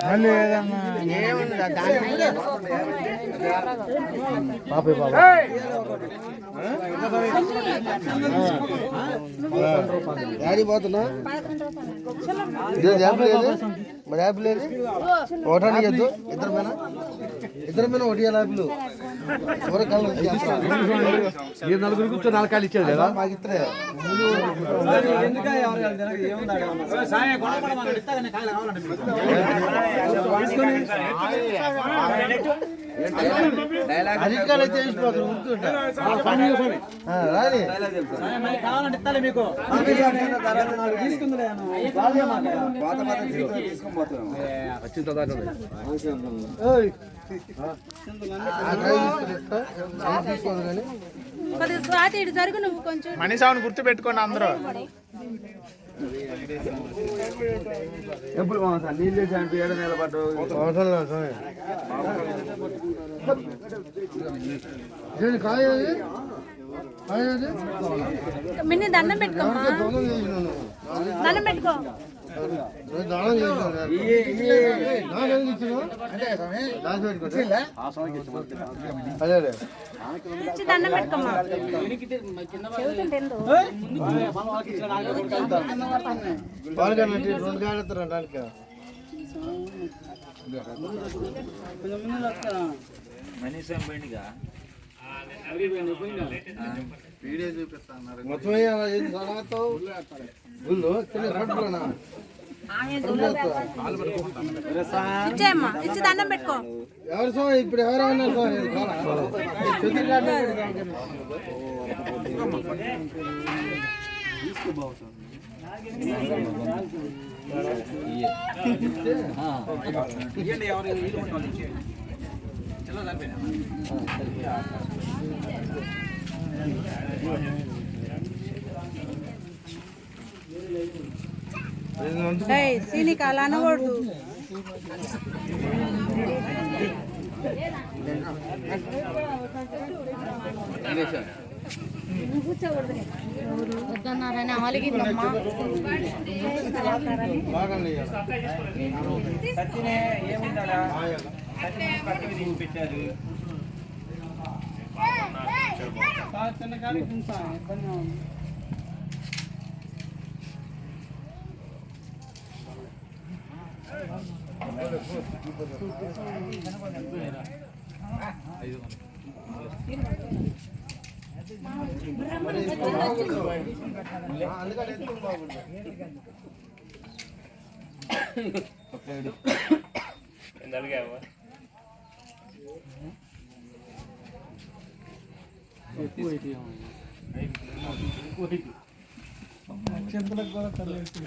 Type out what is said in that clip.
మళ్ళీ ఏదన్నా బాబు డాడీ పోతున్నా మరి యాపిల్ ఏది ఒకటానికి వద్దు ఇద్దరు పైన ఒకటి యాపిల్ ఎవరి కళ్ళు మీరు నలుగురు కూర్చో 4 కాళ్ళు ఇచ్చేది కదా మాకు ఇద్దరే అధికారులు అయితే వేసిపోతారు రాని మనీసావుని గుర్తు పెట్టుకోండి అందరూ ఎప్పుడు నీళ్ళు చంపి ఏడ నిలబడ్డు మిన్ని దండం పెట్టుకోమ్మా దండం పెట్టుకో దండం పెట్టుకోమ్మా ఇచ్చేయమ్మా ఇచ్చి దండం పెట్టుకో ఎవరు సో ఇప్పుడు ఎవరైనా సీనికి అలా అనకూడదు వద్దన్నారని ఆలిగిందమ్మా